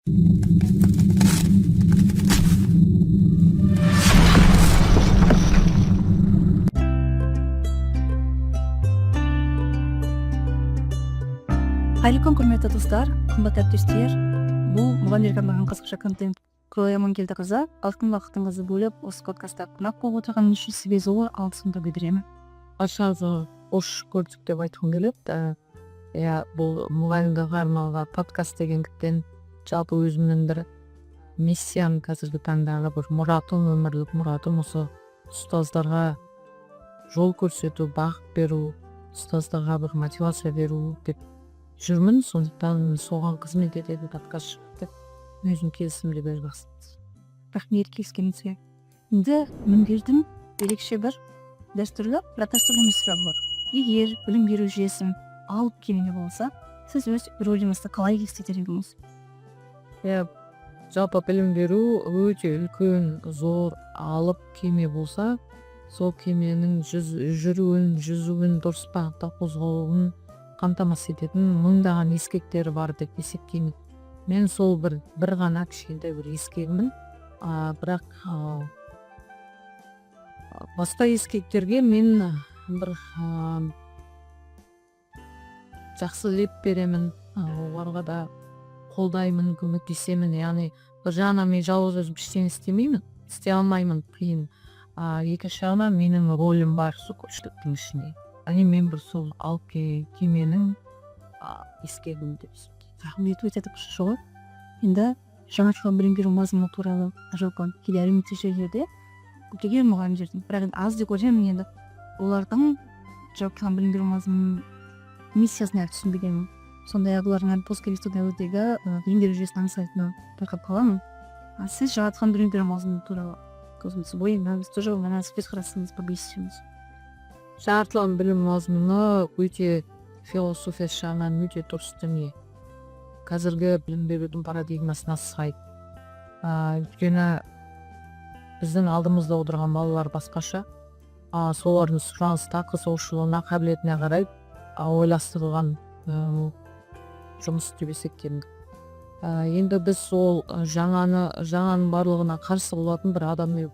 Кайраlı күн құрметті достар, қымбат әріптестер. Бұл мұғалімдерге арналған қызықша контент көремін келді қыза. Алтын вақытыңызды бөліп, осы подкастта қонақ болып отырған үшін сізге зор алғысымды білдіремін. Ашағы қош көрдік деп айтқым келеді. Бұл мұғалімдерге арналған подкаст дегендіктен жалпы өзімнің бір миссиям қазіргі таңдағы бір мұратым, өмірлік мұратым осы ұстаздарға жол көрсету, бағыт беру, ұстаздарға бір мотивация беру деп жүрмін. Сондықтан соған қызмет етеді подкаст шығып өзім келісімді беріп бастым. Рахмет келіскеніңізге. Енді меңгердім ерекше бір дәстүрлі емес сұрақ бар. Егер білім беру жүйесін алып келмеген болса, сіз өз рөліңізді қалай елестетер едіңіз? Жалпы білім беру өте үлкен, зор, алып кеме болса, сол кеменің жүзуін, дұрыс бағытта қозғалуын қамтамасыз ететін мыңдаған ескектері бар деп есептеймін. Мен сол бір ғана кішкентай бір ескегімін. Бірақ басқа ескектерге мен бір жақсы леп беремін, оларға да қолдаймын, көмектесемін. Яғни бір жағынан мен жалғыз өзім ештеңе істей алмаймын, қиын. Екінші жағынан менің рөлім бар сол көпшіліктің ішінде. Мен бір сол алып кеменің ескегім деп есептеймін. Рахмет, өте күшті ғой. Енді жаңашылған білім беру мазмұны туралы жазылған келелі нәтижелерде көптеген мұғалімдердің, бірақ аз деп ойлаймын, енді олардың жаңашылған білім беру мазмұнының миссиясын әлі түсінбегенмін. Сондай-ақ олардың постковидтік дәуірдегі білім беру жүйесін аңсайтынын байқап қаламын. Сіз жаратқан білім беру мазмұны туралы көзіңіз бойыңыз тоже көзқарасыңыз бөлісіңіз. Жаңартылған білім мазмұны өте философиясы жағынан өте дұрыс дүние. Қазіргі білім берудің парадигмасына сай. Өйткені біздің алдымызда отырған балалар басқаша. Солардың сұранысына, қызығушылығына, қабілетіне қарай ойластырылған жұмыс деп есептеймін. Енді біз сол жаңаның барлығына қарсы болатын бір адамның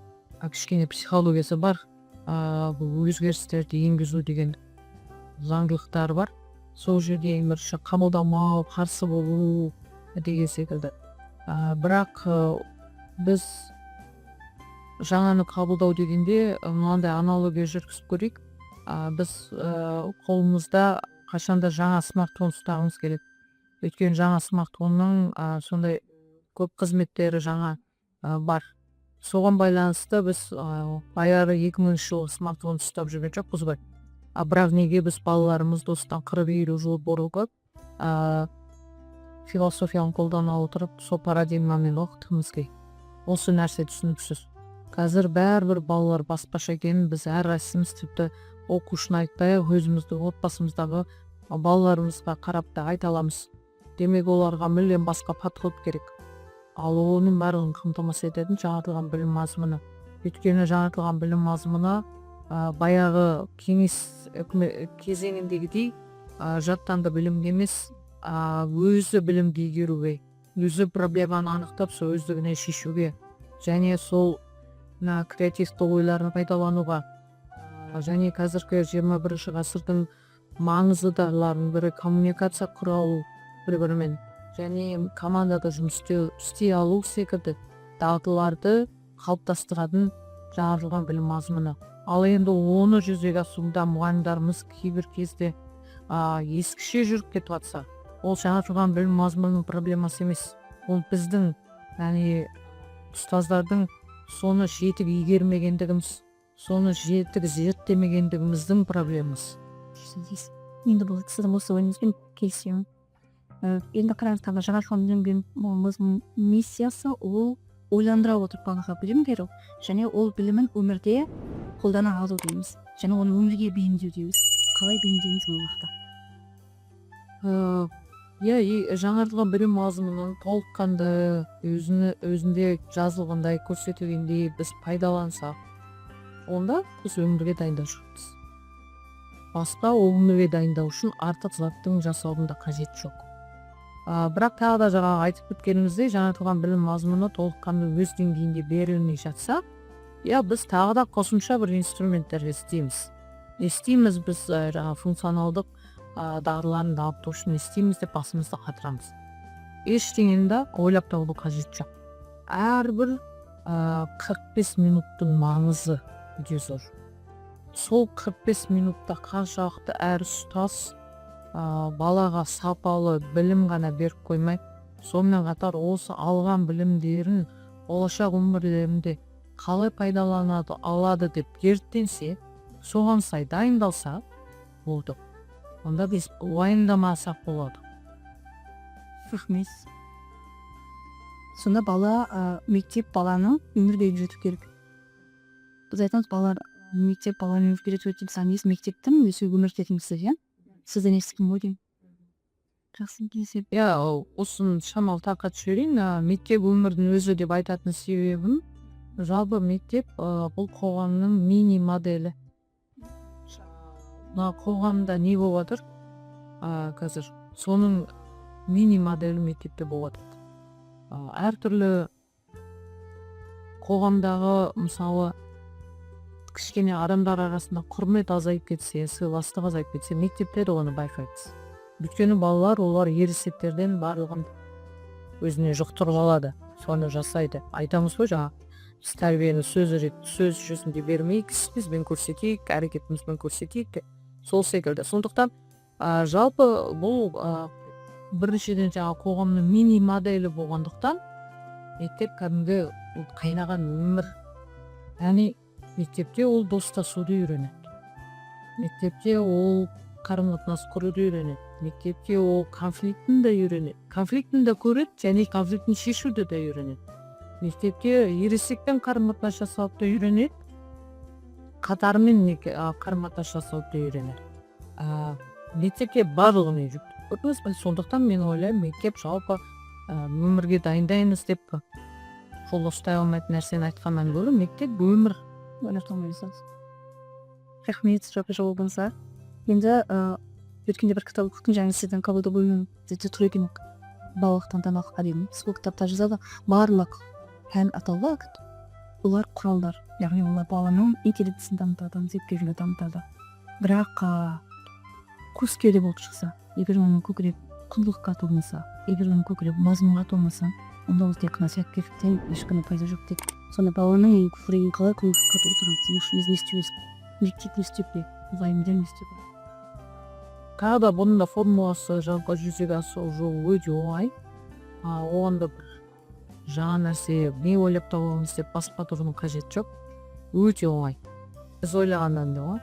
кішкене психологиясы бар. Бұл өзгерістерді енгізу деген заңдылықтар бар. Сол жерде бірінші қабылдамау, қарсы болу деген секілді. Бірақ біз жаңаны қабылдау дегенде мынандай аналогия жүргізіп көрейік. Біз қолымызда қашанда жаңа смартфон ұстағымыз келеді. Өйткені жаңа смартфонның сондай көп қызметтері жаңа бар. Соған байланысты біз баяғы 2000 жылғы смартфон ұстап жүрген жоқпыз ғой. Бірақ неге біз балаларымызды осыдан 40-50 жыл бұрынғы философияны қолдана отырып сол парадигмамен оқытқымыз келеді. Осы нәрсе түсініксіз. Қазір бәрібір балалар басқаша екенін біз әрқайсымыз тіпті оқушыны айтпай-ақ өзіміздің отбасымыздағы балаларымызға қарап та айта аламыз. Демек оларға мүлдем басқа подход керек. Ал оның барлығын қамтамасыз ететін жаңартылған білім мазмұны. Өйткені жаңартылған білім мазмұны баяғы кеңес кезеңіндегідей жаттанды білімге емес, өзі білімге игеруге, өзі проблеманы анықтап сол өздігіне шешуге, және сол креативті ойларын пайдалануға, және қазіргі 21 ғасырдың маңыздыларының бірі коммуникация құралу бір-бірімен, және командада жұмыс істей алу секілді дағдыларды қалыптастыратын жаңартылған білім мазмұны. Ал енді оны жүзеге асыруда мұғалімдарымыз кейбір кезде ескіше жүріп кетіп жатса, ол жаңартылған білім мазмұнының проблемасы емес. Ол біздің, ұстаздардың соны жетік игермегендігіміз, соны жетік зерттемегендігіміздің проблемасы. Енді бұл сіздің осы ойыңызбен келісемін. Енді қараңыздар, жаңартылған білім беру мазмұнының миссиясы ол ойландыра отырып балаға білім беру, және ол білімін өмірде қолдана алу дейміз. Және оны өмірге бейімдеу дейміз. Қалай бейімдейміз бұл уақытта? Жаңартылған білім мазмұнын толыққанды өзінде жазылғандай, көрсетілгендей біз пайдалансақ, онда біз өмірге дайындау шығамыз. Басқа өмірге дайындау үшін артық заттың жасаудың да қажеті жоқ. Бірақ тағы да жаңағы айтып өткеніміздей жаңартылған білім мазмұны толыққанды өз деңгейінде берілмей жатса, біз тағы да қосымша бір инструменттер естейміз біз жаңағы функционалдық дағдыларын дамыту үшін не істейміз деп басымызды қатырамыз. Ештеңені де ойлап табу қажет жоқ. Әрбір 45 минуттың маңызы өте зор. Сол 45 минутта қаншалықты әр ұстаз балаға сапалы білім ғана беріп қоймай, сонымен қатар осы алған білімдерін болашақ өмірлерінде қалай пайдаланады алады деп зерттенсе, соған сай дайындалса болды. Онда біз уайымдамасақ болады. Рахмет. Сонда бала мектеп баланы өмірге үйрету керек. Біз айтамыз, балалар мектеп баланы өмірге үйрету керек деп мектептің өзі өмір ететінсіз, иә? Сізден естігім ғой деймін. Жақсы кездесіп. Осын шамалы тақат жіберейін. Мектеп өмірдің өзі деп айтатын себебім, жалпы мектеп бұл қоғамның мини моделі. Қоғамда не болып жатыр қазір? Соның мини моделі мектепте болып жатыр. Әртүрлі қоғамдағы мысалы кішкене адамдар арасында құрмет азайып кетсе, сыйластық азайып кетсе, мектепте де оны байқаймыз. Өйткені балалар олар ересектерден барлығын өзіне жұқтырып алады, соны жасайды. Айтамыз ғой жаңа, біз тәрбиені сөз жүзінде бермейік, іспізбен көрсетейік, әрекетімізбен көрсетейік, сол секілді. Сондықтан жалпы бұл біріншіден жаңа қоғамның мини моделі болғандықтан мектеп кәдімгі қайнаған өмір. Яғни мектепте ол достасуды үйренеді. Мектепте ол қарым-қатынас құруды үйренеді. Мектепте ол конфликтін де үйренеді. Конфликтін де көреді, және конфликтін шешуді де үйренеді. Мектепте ересекпен қарым-қатынас жасауды да үйренеді. Қатарымен қарым-қатынас жасауды да үйренеді. Мектепте барлығын үйретеді. Сондықтан мен ойлаймын, мектеп жалпы өмірге дайындаймыз деп жол ұстай алмайтын нәрсені айтқаннан гөрі мектеп өмір. Рахмет жауабыңызға. Енді өткенде бір кітап оқыдым, жаңа сіздің қабылдау бөлімінің тұр екен, балалықтан тамаққа деймін. Сол кітапта жазады, барлық пән атаулы олар құралдар, яғни олар баланың интеллектісін дамытады, зерттеушілігін дамытады. Бірақ көскеде болып шықса, егер оның көкірек құндылыққа толмаса, егер оның көкірек мазмұнға толмаса, онда ол тек қана сәттіліктен ешқандай пайда жоқ деп. Сонда баланың көкірегін қалай құндылыққа толтырамыз? Сен үшін не істеуіміз? Мектеп не істеп пе? Мұғалімдер не істеп пе? Тағы да бұның да формуласы жалпы жүзеге асыру жолы өте оңай. Оған да бір жаңа нәрсе не ойлап табуымыз деп баспа тұрудың қажеті жоқ. Өте оңай. Біз ойлағаннан да оңай.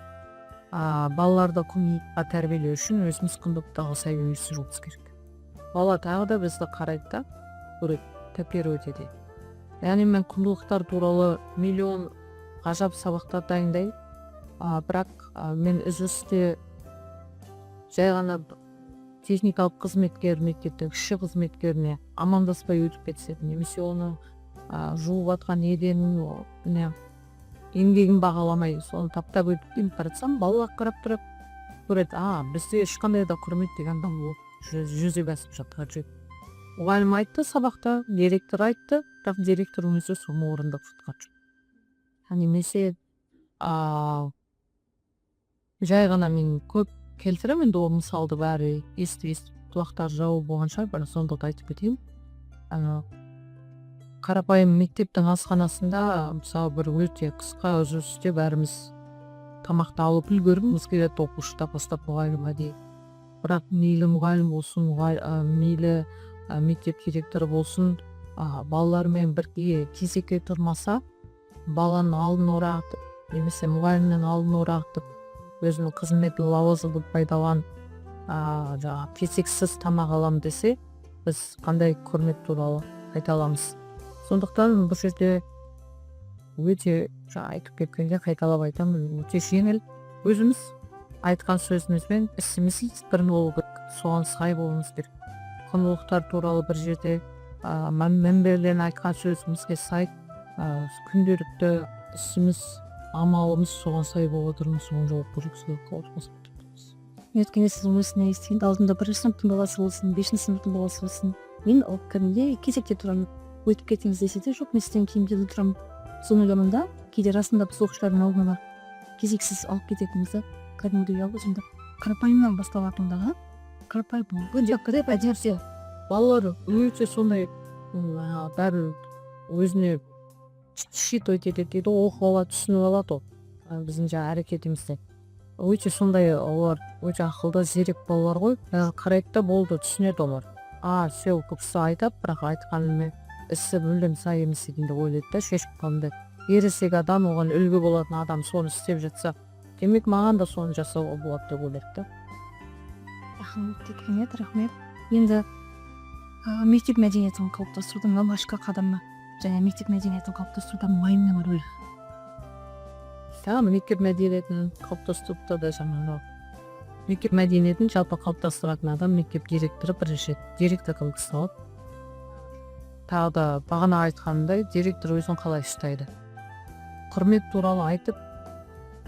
Балаларды құндылыққа тәрбиелеу үшін өзіміз құндылықтағы сай өсіруіміз керек. Бала тағы да бізді қарайды да, көреді, тәпер өтеді. Яғни мен құндылықтар туралы миллион ғажап сабақтар дайындаймын. Бірақ мен үзілісте жай ғана техникалық қызметкер, мектептің кіші қызметкеріне амандаспай өтіп кетсе, немесе оны жуып жатқан еденін еңбегін бағаламай, соны таптап өтіп қаратсам, балалар қарап тұрып көреді, бізде ешқандай да құрмет деген ол жүзеге асып жатыр. Мұғалім айтты сабақта, директор айтты, бірақ директор өзі соны орындап жатқан жоқ. Немесе жай ғана мен көп келтіремін, енді ол мысалды бәрі естіп құлақтар жауы болған шығар, бірақ сондықтан айтып кетейін. Қарапайым мектептің асханасында мысалы бір өте қысқа үзілісте бәріміз тамақты алып үлгеріміз келеді, оқушыда бастап мұғалімге дейін. Бірақ мейлі мұғалім болсын, мейлі мектеп директоры болсын, балалармен бірге кезекке тұрмаса, баланың алдын орағытып, немесе мұғалімнің алдын орағытып, өзінің қызметін лауазымды пайдаланып, кезексіз тамақ аламын десе, біз қандай құрмет туралы айта аламыз. Сондықтан бұл жерде өте айтып кеткенде қайталап айтамын, өте жеңіл. Өзіміз айтқан сөзімізбен ісіміз бір болу керек, соған сай болуымыз керек. Құндылықтар туралы бір жерде мәнберлен айтқан сөзімізге сай, күнделікті ісіміз, амалымыз соған сай болып отырмыз, соған жауап беру керек. өйткені сіз осыны естігенде алдында 1-ші сыныптың баласы болсын, 5-ші сыныптың баласы болсын, мен ол кәдімгідей кезекте тұрамын. Өтіп кетіңіз десе де жоқ, мен сізден кейін келіп тұрамын. Соны ойлағанда кейде расында біз оқушылардың алдына кезексіз алып кететінімізді кәдімгідей ұялып қарапайымнан басталатындағы қарапайым әдепсе балалар өте сондай бәрі өзіне считывать етеді дейді, оқып алады, түсініп алады ол біздің жаңағы әрекетімізден. Өте сондай олар өте ақылды, зерек балалар ғой. Қарайды да болды, түсінеді олар. Все көбісі айтап, бірақ айтқанымен ісі мүлдем сай емес екен деп ойлайды да, шешіп қалды. Ересек адам, оған үлгі болатын адам соны істеп жатса, демек маған да соны жасауға болады деп ойлайды да. Рахмет. Енді мектеп мәдениетін қалыптастырудың алғашқы қадамы және мектеп мәдениетін қалыптастыруда мұғалімнің рөлі. Мектеп мәдениетін қалыптастыруда да жаңағы мектеп мәдениетін жалпы қалыптастыратын адам мектеп директоры, бірінші директор қылып салады. Тағы да бағана айтқанымдай, директор өзін қалай ұстайды. Құрмет туралы айтып,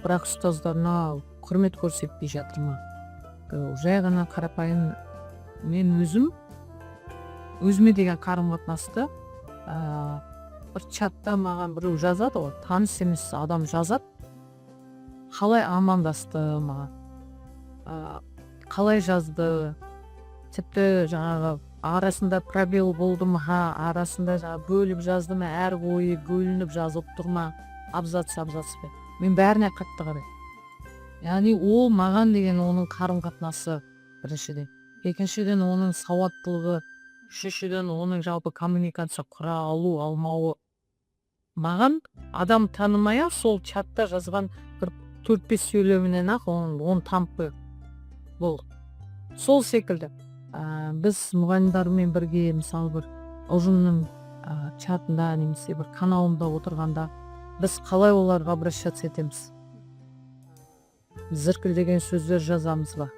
бірақ ұстаздарына құрмет көрсетпей жатыр ма? Жай ғана қарапайым мен өзіме деген қарым-қатынасты бір чатта маған біреу жазады ғой, таныс емес адам жазады, қалай амандасты маған, қалай жазды, тіпті жаңағы арасында пробел болды ма, арасында жаңағы бөліп жазды ма, әр ойы бөлініп жазып тұр ма, абзац бен. Мен бәріне қатты қараймын. Яғни ол маған деген оның қарым-қатынасы біріншіден. Екіншіден оның сауаттылығы, үшіншіден оның жалпы коммуникация құра алу, алмауы. Маған адам танымай-ақ сол чатта жазған бір 4-5 сөйлемінен ақ оны танып қойып болды. Сол секілді. Біз мұғалімдермен бірге мысалы бір ұжымның чатында немесе бір каналында отырғанда біз қалай оларға обращаться етеміз? Зіркілдеген сөздер жазамыз ба?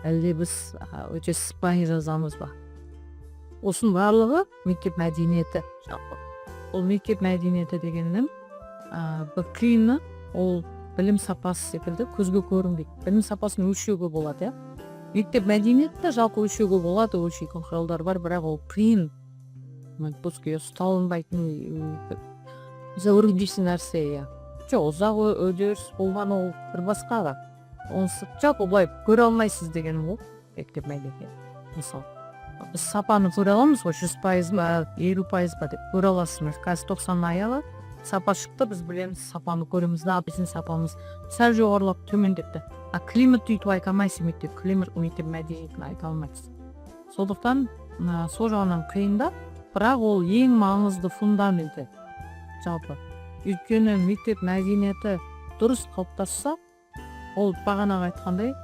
Әлде біз өте сыпайы жазамыз ба? Осының барлығы мектеп мәдениеті. Ол мектеп мәдениеті дегеннің бір қиыны, ол білім сапасы секілді көзге көрінбейді. Білім сапасын өлшеуге болады, мектеп мәдениеті жалпы өлшеуге болады, өлшейтін құралдар бар, бірақ ол қиын. Бізге ұсталынбайтын өргендейтін нәрсе. Ұзақ өдеріс болған ол бір басқаға. Онсы жалпы былай көре алмайсыз деген ол мектеп мәдениеті. Мысалы, біз сапаны көре аламыз ғой, 100% ба, 50% ба деп көре аласыз. Қазір 90 аяғы сапа шықты, біз білеміз, сапаны көреміз, да біздің сапамыз сәл жоғарылап төмендепті. Климат өйтіп айта алмайсыз, мектеп мәдениетін айта алмайсыз. Сондықтан сол жағынан қиында, бірақ ол ең маңызды фундаменті жалпы. Өйткені мектеп мәдениеті дұрыс қалыптасса, ол бағанаға айтқандай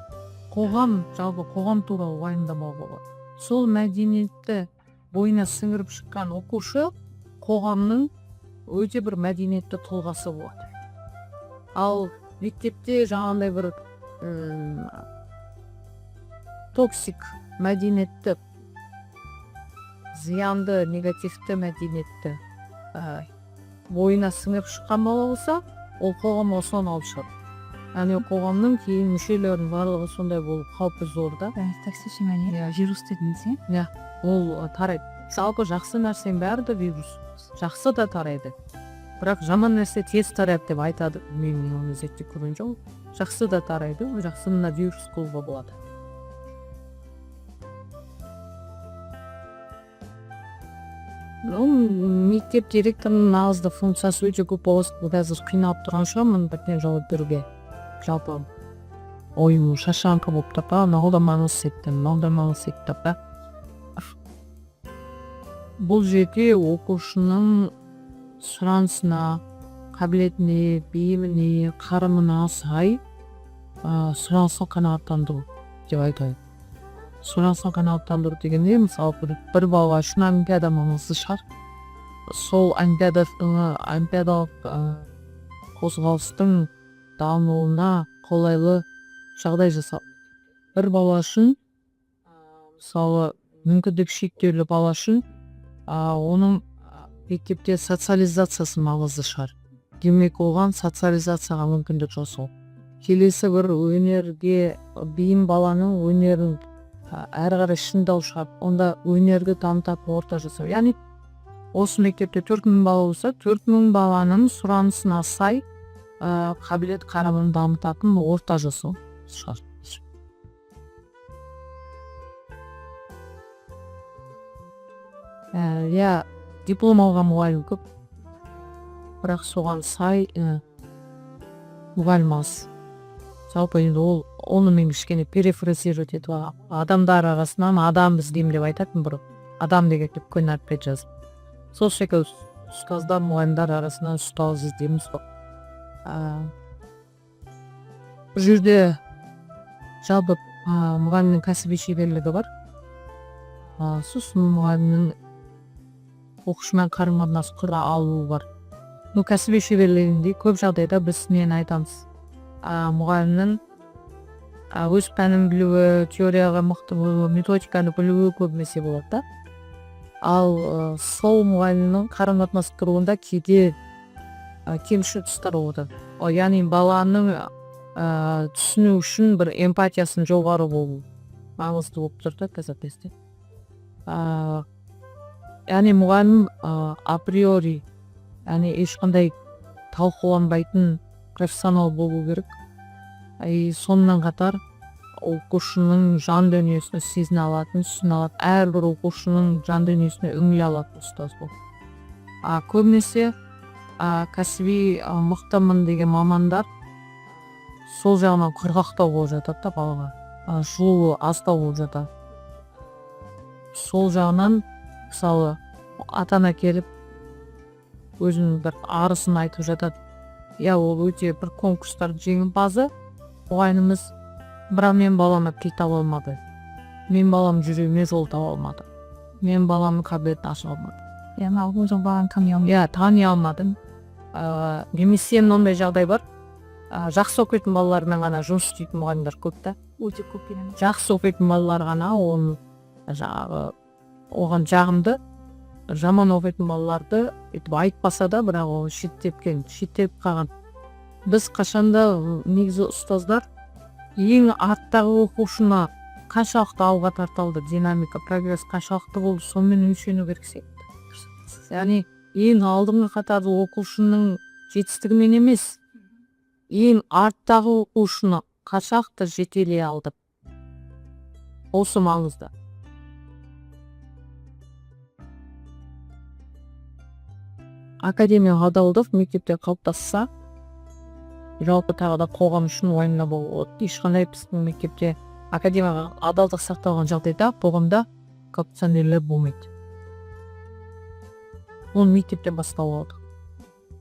жалпы қоғам туралы уайымдамауға болады. Сол мәдениетті бойына сіңіріп шыққан оқушы қоғамның өте бір мәдениетті тұлғасы болады. Ал мектепте жаңағындай бір токсик мәдениетті, зиянды, негативті мәдениетті бойына сіңіп шыққан бала болса, ол қоғамға соны алып шығады. Яғни қоғамның кейін мүшелерінің барлығы сондай болып қаупі зор да. Токсичный вирус дедіңіз, ол тарайды. Жалпы жақсы нәрсенің бәрі де вирус. Жақсы да тарайды. Бірақ жаман нәрсе тез тарайды деп айтады. Мен оны зерттеп көрген жоқ. Жақсы да тарайды, жақсына вирус қылуға болады. Мектеп директорының нағызды функциясы өте көп болсын. Қазір қиналып тұрған шығармын бірден жауап беруге. Жалпы ойым шашаңқы болып тапа, мынау да маңызды етті. Бұл жерде оқушының сұранысына, қабілетіне, бейіміне, қарымына сай сұранысын қанағаттандыру деп айтайын. Сұранысын қанағаттандыру дегенде, мысалы бір балаға үшін олимпиада маңызды шығар. Сол олимпиадалық қозғалыстың дамуына қолайлы жағдай жасау. Бір бала үшін, мысалы мүмкіндік шектеулі бала үшін, оның мектепте социализациясы маңызды шығар. Демек оған социализацияға мүмкіндік жасау. келесі бір өнерге бейім баланың өнерін әрі қарай шыңдау шығарып, онда өнерді дамытатын орта жасау. Яғни осы мектепте 4000 бала болса, 4000 баланың сұранысына сай қабілет қарымын дамытатын орта жасау шығар. Я диплом алған мұғалім көп, бірақ соған сай мұғалім аз. Жалпы енді оны мен кішкене перефразировать етіп адамдар арасынан адам іздеймін деп айтатын бұрын. Адам деген үлкен әріппен жазып. Сол секілді ұстаздар мұғалімдар арасынан ұстаз іздейміз ғой. Бұл жерде жалпы мұғалімнің кәсіби шеберлігі бар. Сосын мұғалімнің оқушымен қарым-қатынас құра алуы бар. Кәсіби шеберлігінде көп жағдайда біз нені айтамыз? Мұғалімнің өз пәнін білуі, теорияға мықты болуы, методиканы білуі көбінесе болады да. Ал сол мұғалімнің қарым-қатынас құруында кейде кемшілік тұстар болады. Яғни баланың түсіну үшін бір эмпатиясын жоғары болу маңызды болып тұр да қазір бізде. Яғни мұғалім априори, яғни ешқандай талқыланбайтын профессионал болу керек. Сонымен қатар оқушының жан дүниесін сезіне алатын, түсіне алатын, әрбір оқушының жан дүниесіне үңіле алатын ұстаз бол. Көбінесе кәсіби мықтымын деген мамандар сол жағынан құрғақтау болып жатады да балаға. Жылуы аздау болып жатады. Сол жағынан мысалы ата-ана келіп өзінің бір арысын айтып жатады. Ол өте бір конкурстардың жеңімпазы, мұғаліміміз, бірақ мен балама тіл таба алмады. Мен балам жүрегіне жол таба алмады. Мен баламның қабілетін аша алмады. Өзің баланы тани алмадым. Тани алмадым. Немесе ондай жағдай бар. Жақсы оқитын балалармен ғана жұмыс істейтін мұғалімдер көп та. Өте көп келемін. Жақсы оқитын балалар ғана оған жағымды, жаман оқитын балаларды айтпаса да, бірақ ол шеттеп қалған. Біз қашанда негізі ұстаздар ең арттағы оқушына қаншалықты алға тартылды, динамика, прогресс қаншалықты болды, сонымен өлшену керек секілді. Яғни ең алдыңғы қатарлы оқушының жетістігімен емес, ең арттағы оқушыны қаншалықты жетелей алды. Осы маңызды. Академия адалдық мектепте қалыптасса, жалпы тағы да қоғам үшін уайымда болады. Ешқандай біздің мектепте академияға адалдық сақталған жағдайда қоғамда коррупционерлер болмайды. Ол мектептен басталады.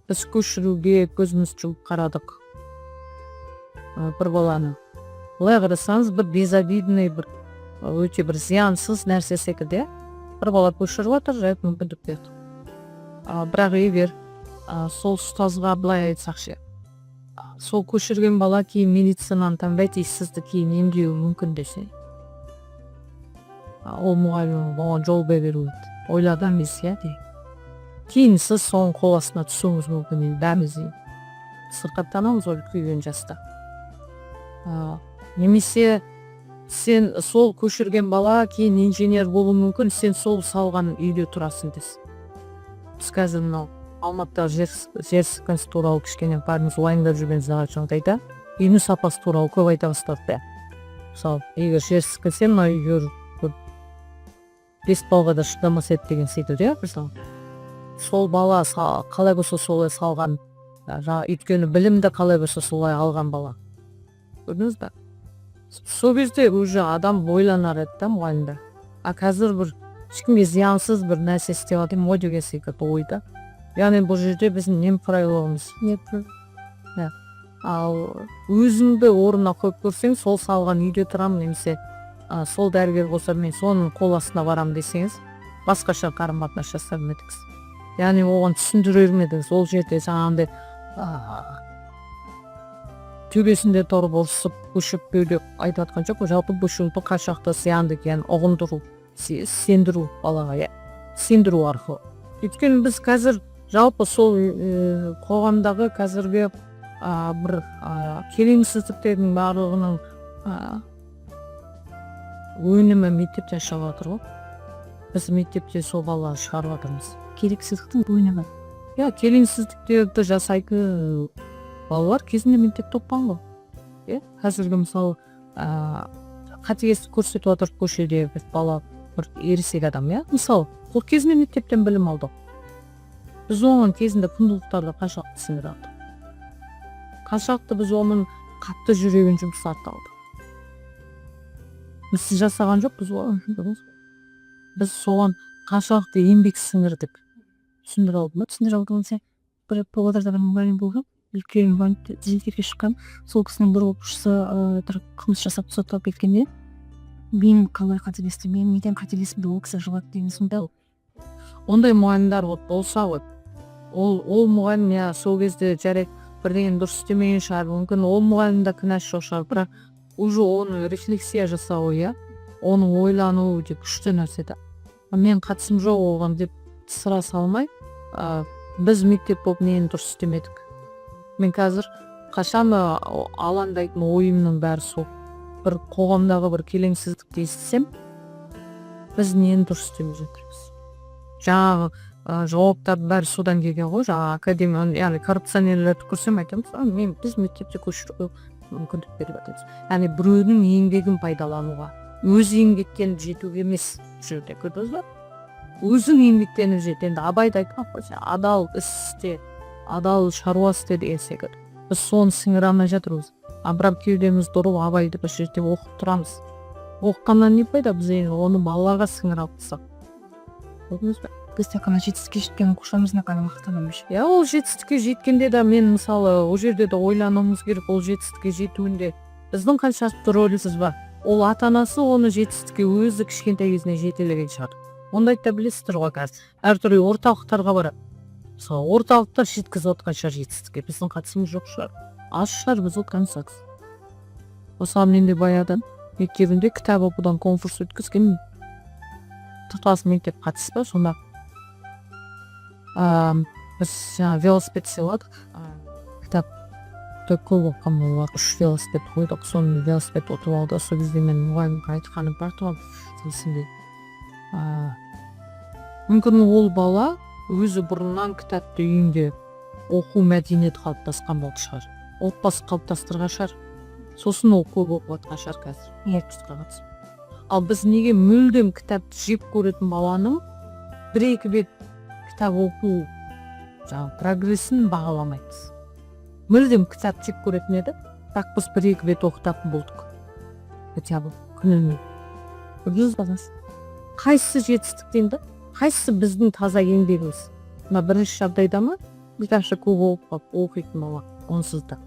Біз көшіруге көзіміз жұмып қарадық. Бір баланы. Олай қарасаңыз, бір безобидный, өте бір зиянсыз нәрсе секілді. Бір бала көшіріп отыр, жайып мүмкіндік берді. Бірақ егер сол ұстазға былай айтсақшы, сол көшірген бала кейін медицинаны таңдайды, сізді кейін емдеуі мүмкін десе, ол мұғалім оған жол беруі ойлады емес, кейін сіз соның қол астына түсуіңіз мүмкін, бәріміз сырқаттанамыз үлкейген жаста. Немесе сен сол көшірген бала кейін инженер болуы мүмкін, сен сол салған үйде тұрасың десе. Біз қазір Алматыдағы жер сілкінісі туралы кішкене барымыз уайымдап жүрген жағдайда үйдің сапасы туралы көп айта бастады. Мысалы, егер жер сілкінсе, мына үйге 5 балға да шыдамас еді деген секілді, мысалы. Сол бала қалай болса солай салған, өйткені білімді қалай болса солай алған бала. Көрдіңіз бе? Сол кезде уже адам ойланар еді да мұғалімдер. Қазір бір ешкімге зиянсыз бір нәрсе істеп жатырмын ғой деген секілді ойда. Яғни бұл жерде біздің немқұрайлығымыз. Ал өзіңді орнына қойып көрсең, сол салған үйде тұрамын, немесе сол дәрігер болса мен соның қол астына барамын десеңіз, басқаша қарым-қатынас жасар едіңіз. Яғни оған түсіндірер едіңіз. Ол жерде жаңағындай төбесінде тұрып ұрсып, көшіп бөліп айтып жатқан жоқ. Жалпы бұл жұмыс қаншалықты зиянды екенін ұғындыру, сендіру балаға, сендіру арқылы. Өйткені біз қазір жалпы сол қоғамдағы қазіргі бір келеңсіздіктердің барлығының өнімі мектептен шығып жатыр ғой. Біз мектепте сол балаларды шығарып жатырмыз. Керексіздіктің өнімі. Иә, келеңсіздіктерді жасайтын балалар кезінде мектепте оқыған ғой. Иә, қазіргі мысалы қатыгездік көрсетіп отырып көшеде бір бала, бір ересек адам, иә, мысалы, ол кезінде мектептен білім алды. Біз оның кезінде құндылықтарды қаншалықты сіңіре алдық. Қаншалықты біз оның қатты жүрегін жұмсатып алдық. Біз жасаған жоқ, біз соған қаншалықты еңбек сіңірдік. Түсіндіре алдым ба? Түсіндіре алдым. Бір павлодарда бір мұғалім болған, үлкен мұғалім зейнеткерге шыққан, сол кісінің бір оқушысы бір қылмыс жасап сотталып кеткенде, мен қалай қателестім, мен неден қателестім деп ол кісі жылады деген сонда. Ондай мұғалімдер болса, ол мұғалім, иә, сол кезде жарайды бірдеңені дұрыс істемеген шығар, мүмкін ол мұғалімде кінәсі жоқ шығар, бірақ уже оны рефлексия жасау, иә, оның ойлану өте күшті нәрсе да. Мен қатысым жоқ оған деп сыра салмай, біз мектеп болып нені дұрыс істемедік. Мен қазір қашан алаңдайтын ойымның бәрі сол. Бір қоғамдағы бір келеңсіздікті естісем, біз нені дұрыс істемей жатырмыз. Жаңағы жауаптар бәрі содан келген ғой, жаңағы академия, яғни коррупционерлерді көрсем айтамыз, біз мектепте көшіруге мүмкіндік беріп жатырмыз. Яғни біреудің еңбегін пайдалануға, өз еңбектеніп жетуге емес, жерде көрдіңіз ба? Өзің еңбектеніп жет. Енді Абай да айтқан ғой, адал іс істе, адал шаруа істе деген секілді. Біз соны сіңіре алмай жатырмыз. Бірақ кеудеміз дұрып Абайды бір жерде оқып тұрамыз. Оқығаннан не пайда, біз оны балаларға сіңіре алып тастақ. Көрдіңіз бе? Біз тек қана жетістікке жеткен оқушыларымызға ғана мақтанамыз. Иә, ол жетістікке жеткенде де мен мысалы ол жерде де ойлануымыз керек, ол жетістікке жетуінде біздің қаншалықты рөліміз бар. Ол ата-анасы оны жетістікке өзі кішкентай кезінен жетелеген шығар. Ондайды да білесіздер ғой қазір. Әртүрлі орталықтарға барады. Мысалы, орталықтар жеткізіп отқан шығар жетістікке. Біздің қатысымыз жоқ шығар. Аз шығар біз отқан сақс. Мысалы, мен де баяғыдан мектебінде кітап оқудан конкурс өткізгенмін. Тұтас мектеп қатыспа, сонда біз велосипед сыйладық. Кітапты көп оқыған олар 3 велосипед қойдық, соны велосипед ұтып алды. Сол кезде мен мұғалімге айтқаным бар тұғын, есімде. Мүмкін ол бала өзі бұрыннан кітапты үйінде оқу мәдениеті қалыптасқан болды шығар. Отбасы қалыптастырған шығар. Сосын ол көп оқып жатқан шығар қазір. Ал біз неге мүлдем кітапты жеп көретін баланың бір-екі бет кітап оқу прогрессін бағаламаймыз. Мүлдем кітап жеп көретін еді, бірақ біз бір-екі бет оқытатын болдық. Хотя бы күніне. Көрдіңіз бе? Қайсысы жетістіктен де, қайсысы біздің таза еңбегіміз? Бірінші жағдайда ма? Кітапша көп оқитын бала, онсыз да.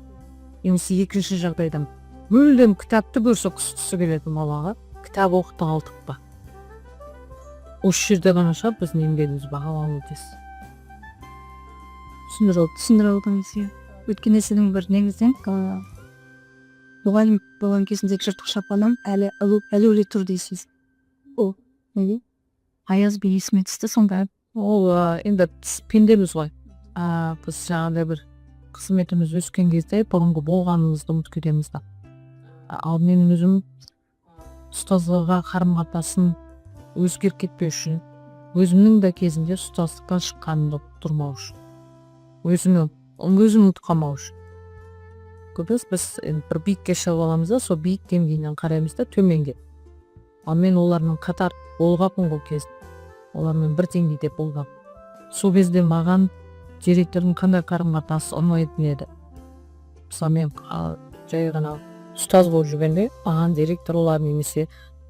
Емесі екінші жағдайда мүлдем кітапты көрсе құстысы келетін балаға кітап оқыта алдық па? Осы жерде ғана шығар біздің еңбегіміз бағалануы тиіс. Түсіндіре алдыңыз. Өткен сенің бір негізден мұғалім болған кезінде жыртық шапанам әлі өле тұр дейсіз. Ол неге? Аяз би есіме түсті сонда. Ол енді пендеміз ғой. Біз жаңағыдай бір қызметіміз өскен кезде бұрынғы болғанымызды ұмытып кетеміз да. Ал мен өзім ұстаздарға қарым-қатынасын өзгеріп кетпеу үшін, өзімнің де кезінде ұстаздыққа шыққанымды тұрмау үшін, өзім ұмытып қалмау үшін. Көбіміз біз бір биікке шығып аламыз да, сол биік деңгейінен қараймыз да төменге. Ал мен олармен қатар болғаппын ол кезде. Олармен бір деңгейде болғам. Сол кезде маған директордың қандай қарым-қатынасы ұнайтын еді. Мысалы мен жай ғана ұстаз болып жүргенде маған директор олар немесе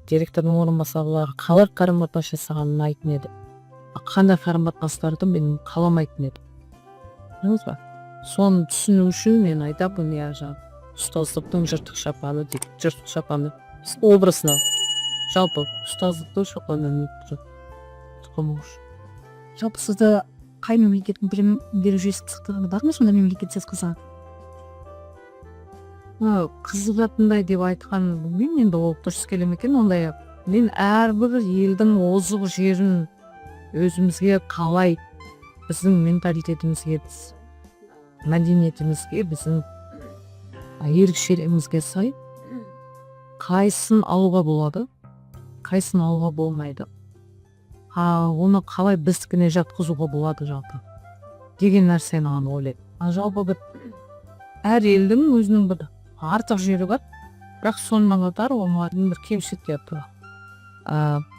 директордың орынбасарлары қалай қарым-қатынас жасағанын ұнайтын еді. Қандай қарым-қатынастарды мен қаламайтын едім. Білдіңіз ба? Соны түсіну үшін мен айтамын, ұстаздықтың жыртық шапаны дейді. Жыртық шапаны образына. Жалпы ұстаздықтың шапанын тұқымыш. Жалпы сізді қай мемлекеттің білім беру жүйесі қызықтырғаны бар ма сонда мемлекетсіз қызға? Қызығатындай деп айтқан білмеймін, енді ол дұрыс келе ме екен, ондай. Мен әрбір елдің озық жерін өзімізге қалай, біздің менталитетімізге мәдениетімізге, біздің ерекшелігімізге сай қайсысын алуға болады, қайсысын алуға болмайды. Оны қалай біздікіне жатқызуға болады жалпы деген нәрсені ғана ойлаймын. Жалпы бір әр елдің өзінің бір артық жері бар, бірақ сонымен қатар олардың бір кемшіліктері бар.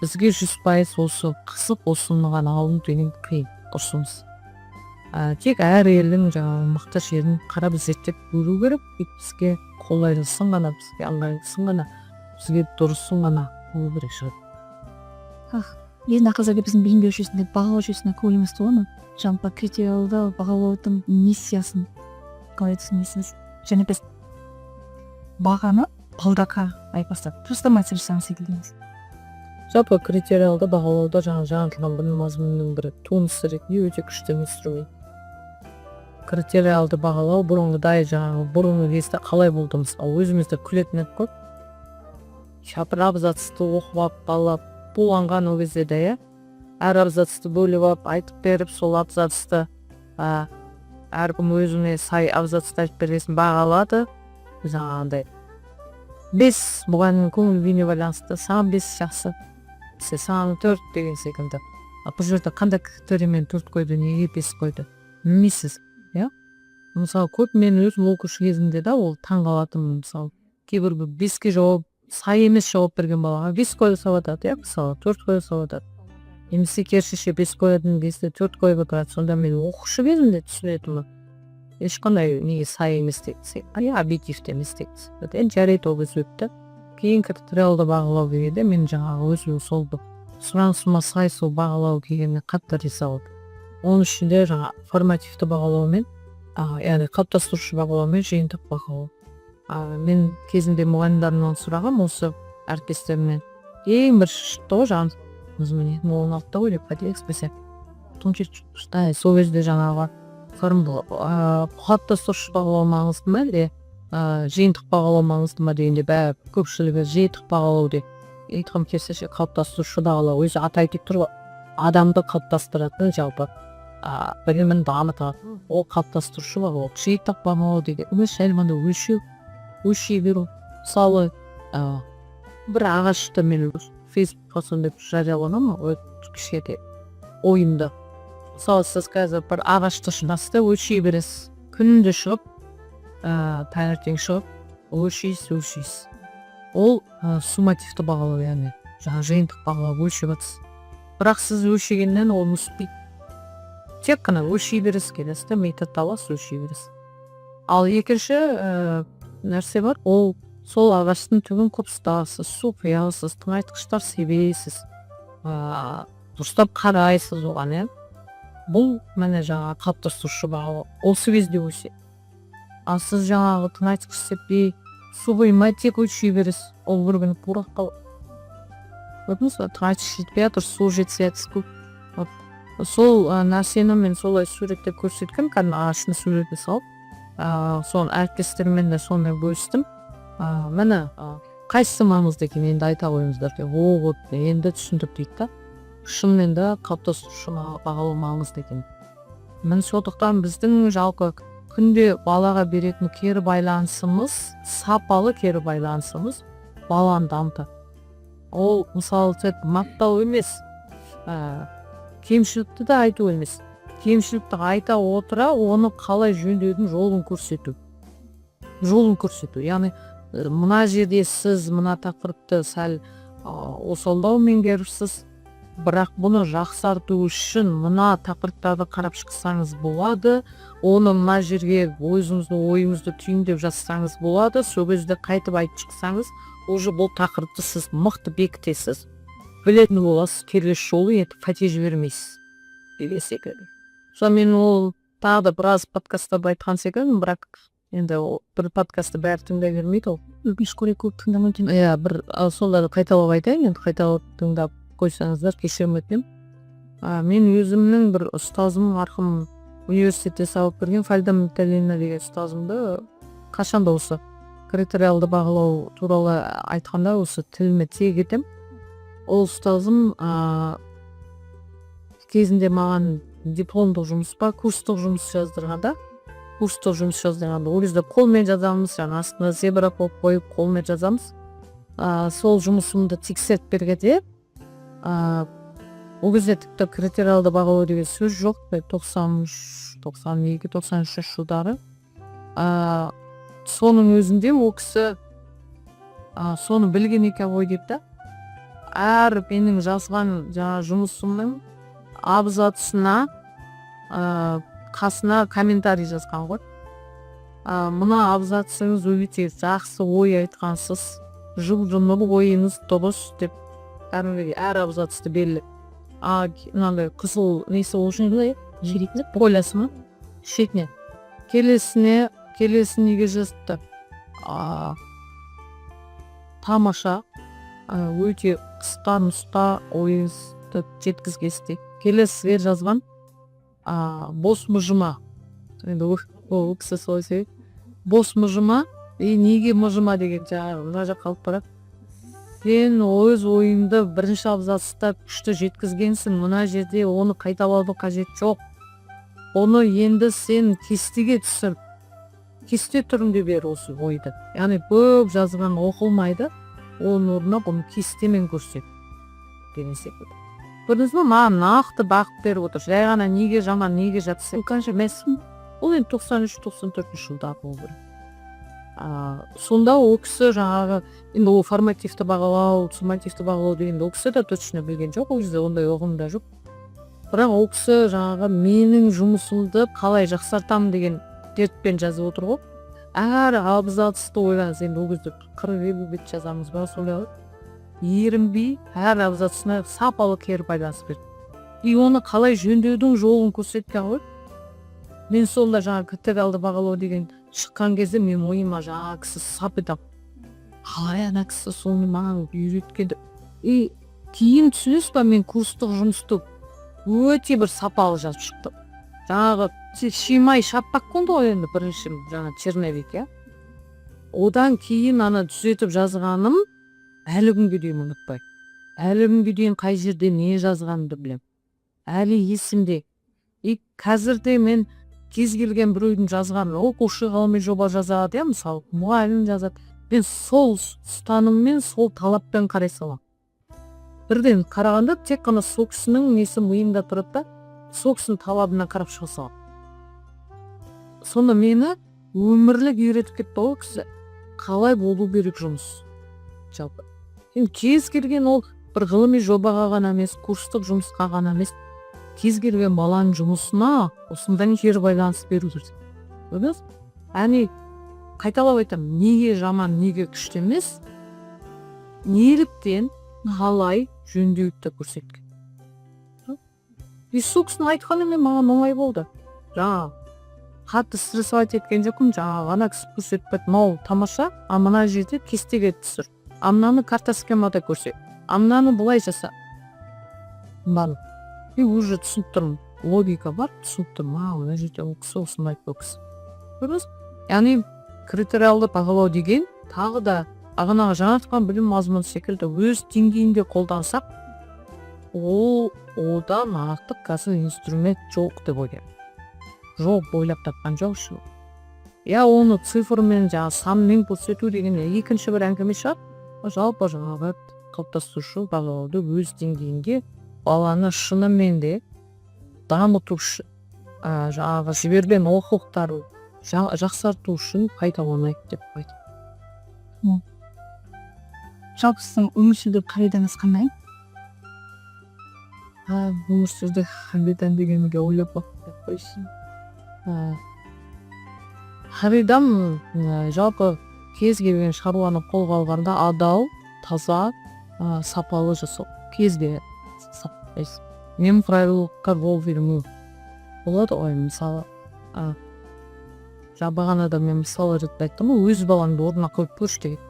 Бізге 100% осы қысып осыны ғана алу деген қиын, дұрысымыз. Тек әр елдің жаңағы мықты жерін қарап зерттеп көру керек. Бізге қолайлысын ғана, бізге ыңғайлысын ғана, бізге дұрысын ғана болу керек шығар. Енді қазіргі біздің білім беру жүйесінде бағалау жүйесіне көңіліміз тола ма? Жалпы критериалды бағалаудың миссиясын қалай түсінесіз? Және біз бағаны балдақа айырбастап трансформация секілдіміз. Жалпы критериалды бағалауда жаңартылған білім мазмұнының бірі туындысы ретінде өте күшті инструмент. Критериалды бағалау бұрынғыдай бұрынғы кезде қалай болды, мысалы өзімізді күлетін еді ғой. Бір абзацты оқып алып, балап буланған ол кезде де, әр абзацты бөліп алып, айтып беріп, сол абзацты әркім өзіне сай абзацты айтып бересін бағалады. Жаңағындай 5 бұған көңіл күйіне байланысты, саған 5 жақсы, саған 4 деген секілді. Бұл жерде қандай критериймен 4 қойды, неге 5 қойды? Білмейсіз, иә? Мысалы, көп мен өзім оқушы кезімде де ол таңғалатынмын. Мысалы, кейбір 5-ке жауап, сай емес жауап берген балаға 5 қойды сауатады, иә? Мысалы, 4 қойды сауатады. Немесе керісінше 5 қойатын кезде 4 қойып отырады. Сонда мен оқушы кезімде түсінетінмін. Ешқандай неге сай емес дегісі, объективті емес дегісі. Енді жарайды ол біз өтті. Кейін критериалды бағалау дегенде мен жаңағы өзім сол сұранысыма сай сол бағалау дегеніне қатты риза болдым. Оның ішінде формативті бағалаумен, яғни қалыптастырушы бағалаумен жиынтық бағалау. Мен кезінде мұғалімдерімнен сұрағам осы әріптестерімнен. Ең бір шықты ғой молын алтта ойлап қателеспесе. Сол кезде жаңағы қалыптастырушы бағалау маңызды ма, жиынтық бағалау маңызды ма дегенде бәрі көпшілігі жиынтық бағалау деп. Айтқым келсе қалыптастырушы бағалау өзі атайтып тұр, адамды қалыптастыратын жалпы білімін дамытатын ол қалыптастырушы бағалау. Жиынтық бағалау деген әлманды өлшей беру. Мысалы, бір ағашты мен фейсбукқа сондай жарияланамын, кішкентай ойымды. Мысалы, сіз қазір бір ағашты шынасты өлшей бересіз. Күнінде шығып, таңертең шығып, өлшейсіз. Ол суммативті бағалау, яғни жиынтық бағалау өлшеп жатсыз. Бірақ сіз өлшегеннен ол мүспейді. Тек қана өлшей бересіз, келесіз, метод аласыз, өлшей бересіз. Ал екінші нәрсе бар, ол сол ағаштың түбін көп ұстайсыз, су құясыз, тыңайтқыштар себесіз, дұрыстап қарайсыз оған, иә. Бұл мәне жаңағы қалыптастырушы бағалау. Осы кезде өседі. Ал сіз жаңағы тыңайтқыш сеппей, су құймай тек өлшей бересіз. Ол бір күні пурақ қалады. Көрдіңіз бе? Тыңайтқыш жетпей жатыр, су жетсе көп. Сол нәрсені мен солай суреттеп көрсеткім, кәдімгі ағашын суретке салып, соны әріптестеріммен де сондай бөлістім. Міне қайсысы маңызды екен енді айта қойыңыздар деп. Енді түсіндік дейді да. Шынымен де қалыптастырушы бағалау маңызды екен. Мен сондықтан біздің жалпы күнде балаға беретін кері байланысымыз, сапалы кері байланысымыз баланы дамытады. Ол мысалы тек мақтау емес, кемшілікті де айту емес. Кемшілікті айта отыра, оны қалай жөндеудің жолын көрсету. Яғни, мына жерде сіз мына тақырыпты сәл осалдау меңгеріпсіз, бірақ бұны жақсарту үшін мына тақырыптарды қарап шықсаңыз болады, оны мына жерге өзіңіздің ойыңызды түйіндеп жазсаңыз болады, сол кезде қайтып айтып шықсаңыз, уже бұл тақырыпты сіз мықты бекітесіз. Білетін боласыз, келесі жолы етіп қате жібермейсіз. Деген секілді. Мен ол тағы да біраз подкасттарды айтқан секілдімін, бірақ енді бір подкастты бәрі тыңдай бермейді ол. Өкінішке көп тыңдамайтын. Бір соларды қайталап айтайын, енді қайталап тыңдап қойсаңыздар, кешірім өтінемін. Мен өзімнің бір ұстазым арқылы университетте сабақ берген Фальда Муталина деген ұстазымды қашанда осы критериалды бағалау туралы айтқанда осы тіліме тиек етем. Ол ұстазым кезінде маған дипломдық жұмыс па, курстық жұмыс жаздырғанда курстық жұмыс жазғанда ол кезде қолмен жазамыз, жаңа астына зебра қойып қолмен жазамыз. Сол жұмысымды тексеріп бергенде ол кезде тіпті критериалды бағалау деген сөз жоқ. 93, 92, 93 жылдары. Соның өзінде ол кісі соны білген екен ғой деп та, әр менің жазған жаңа жұмысымның абзацына қасына комментарий жазған ғой. Мына абзацыңыз өте жақсы ой айтқансыз, жұп-жұмыр ойыңыз дұрыс деп әр абзацты белгілеп. Мынандай қызыл несі ол үшін жиректі полясы ма? Шетіне. Келесінеге жазыпты. Тамаша, өте қысқа нұсқа ойыңызды жеткізгесте. Келесіге жазған бос мұжыма. Енді ол кісі солай сөйлейді. Бос мұжыма, неге мұжыма деген жаңағы мына жақ қалып барады. Сен өз ойыңды бірінші абзацта күшті жеткізгенсің, мына жерде оны қайталауды қажет жоқ. Оны енді сен кестеге түсір. Кесте түрінде бер осы ойды. Яғни көп жазған оқылмайды, оның орнына бұны кестемен көрсет. Деген секілді. Көрдіңіз бе, маған нақты бағыт беріп отыр. Жай ғана неге жаман, неге жақсы. Ол енді 93-94 жылдағы болды. Сонда ол кісі жаңағы, енді ол формативті бағалау, суммативті бағалау дегенде ол кісі да точно білген жоқ, ол кезде ондай ұғымда жоқ. Бірақ ол кісі жаңағы менің жұмысымды қалай жақсартамын деген дертпен жазып отыр ғой. Әр абзацты ойлаңыз, енді ол кезде 40 бет жазамыз ба, солай ерінбей әр абзацына сапалы кері байланыс берді. И оны қалай жөндеудің жолын көрсеткен ғой. Мен сонда жаңа критериалды бағалау деген шыққан кезде мен ойыма жаңа кісі сап етіп, қалай ана кісі соны маған үйреткенді. И кейін түсінесіз ба, мен курстық жұмысты өте бір сапалы жазып шықтым. Жаңағы шимай шаппақ қонды ғой енді бірінші жаңа черновик, я. Одан кейін ана түзетіп жазғаным әлі күнге дейін ұмытпай. Әлі күнге дейін қай жерде не жазғанымды білем. Әлі есімде. И қазірде мен кез келген біреудің жазғанын, оқушы ғылыми жоба жазады, я, мысалы, мұғалім жазады. Мен сол ұстаныммен, сол талаппен қарай салам. Бірден қарағанда тек қана сол кісінің несі миымда тұрады да, сол кісінің талабына қарап шыға салам. Сонда мені өмірлік үйретіп кетті ол кісі, қалай болу керек жұмыс. Жалпы. Енді кез келген ол бір ғылыми жобаға ғана емес, курстық жұмысқа ғана емес, кез келген баланың жұмысына осындай кері байланыс беру керек. Көрдіңіз? Әне қайталап айтамын, неге жаман, неге күшті емес, неліктен қалай жөндеуді көрсеткен. Сол кісінің айтқанымен маған оңай болды. Жаңа қатты стрессовать еткен жоқпын, жаңа ана кісі көрсетпеді, мынау тамаша, мына жерде кестеге түсір. Мынаны карта схемада көрсет. Мынаны былай жаса. Барлық. И уже түсініп тұрмын. Логика бар, түсініп тұрмын. Мына жерде ол кісі осындай айтты ол кісі. Көрдіңіз? Яғни критериалды бағалау деген тағы да ағынағы жаңартқан білім мазмұны секілді өз деңгейінде қолдансақ, ол одан артық қазір инструмент жоқ деп ойлаймын. Жоқ, ойлап тапқан жоқ үшін. Я оны цифрмен, санмен көрсету деген екінші бір әңгіме шығар. Жалпы жаңағы қалыптастырушы бағалауды өз деңгейінде баланы шынымен де дамыту үшін, жаңағы жіберген оқулықтарды жақсарту үшін пайдаланайық деп айтады. Жалпы сіздің өмір сүруге қағидаңыз қандай? Өмір сүруге қағидан дегенге ойлап бақып қойсын. Қағидам жалпы кез келген шаруаны қолға алғанда адал, таза, сапалы жасау. Кез келген немқұрайлылыққа жол бермеу болады ғой. Мысалы, бағанада мен мысалы ретінде айттым, өз балаңды орнына қойып көрші деген.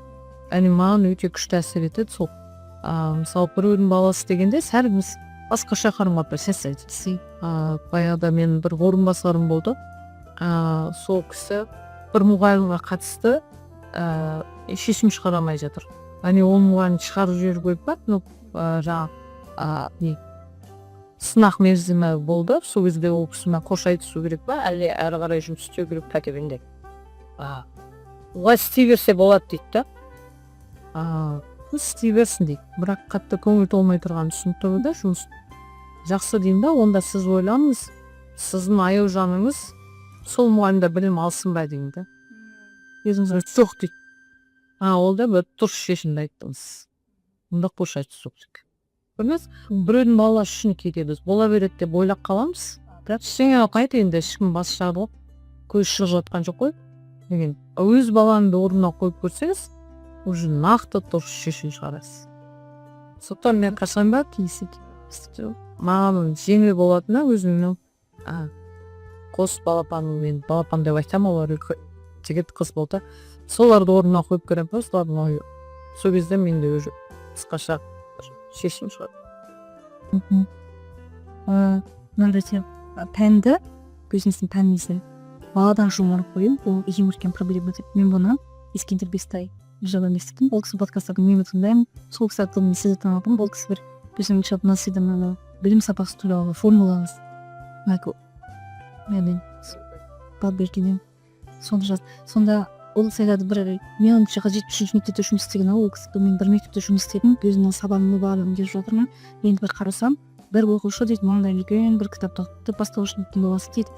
Маған өте күшті әсер етеді сол. Мысалы, біреудің баласы дегенде сәріміз басқаша қарымға процесс. Баяғыда мен бір орынбасарым болды. Сол кісі бір мұғалімге қатысты шешім шығарамай жатыр. Ол мұғалім шығарып жіберіп қойып па, жаңағы сынақ мерзімі болды, сол кезде ол кісімен қош айтысу керек па, әлде әрі қарай жұмыс істеу керек па деп енді олай істей берсе болады дейді да. Істей берсін дейді, бірақ қатты көңіл толмай тұрғанын түсініп тұр да жұмыс. Жақсы деймін да, онда сіз ойлаңыз, сіздің аяу жаныңыз сол мұғалімде білім алсын ба деймін да. Жоқ дейді. Ол да бір дұрыс шешімді айттыңыз. Онда қош айтысу керек. Білмес, біреудің баласы үшін кейде біз бола береді деп ойлап қаламыз. Бірақ ештеңе қайт енді ешкім бас шағып көз шығып жатқан жоқ қой. Деген өз балаңды орнына қойып көрсеңіз, уже нақты дұрыс шешім шығарасыз. Сондықтан мен қашан ба маған жеңіл болатыны өзімнің қос балапаным, мен балапан деп айтсам, олар жігіт қыз болды. Соларды орнына қойып көремін, солардың ойы. Сол кезде менде уже қысқаша шешім шығады. Мынандай сен пәнді, өзіңіздің пәніңізді баладан жұмырып қойын, ол ең үлкен проблема деп. Мен бұны Ескендір Бестай жағынан естідім. Ол кісі подкасттарды мен тыңдаймын. Сол кісі арқылы мен сізді танылдым. Ол кісі бір өзімнің шапнасыйдан білім сапасы туралы формулаңыз. Мен бабелкенен сонда жазды. Сонда ол сайлады бір мен 73 мектепте жұмыс істеген, ол кісі мен бір мектепте жұмыс істедім, өзімнің сабағымды барлығын деп жатырмын. Енді бір қарасам, бір оқушы дейді, мынандай үлкен бір кітапты бастауыш мектептің баласы дейді.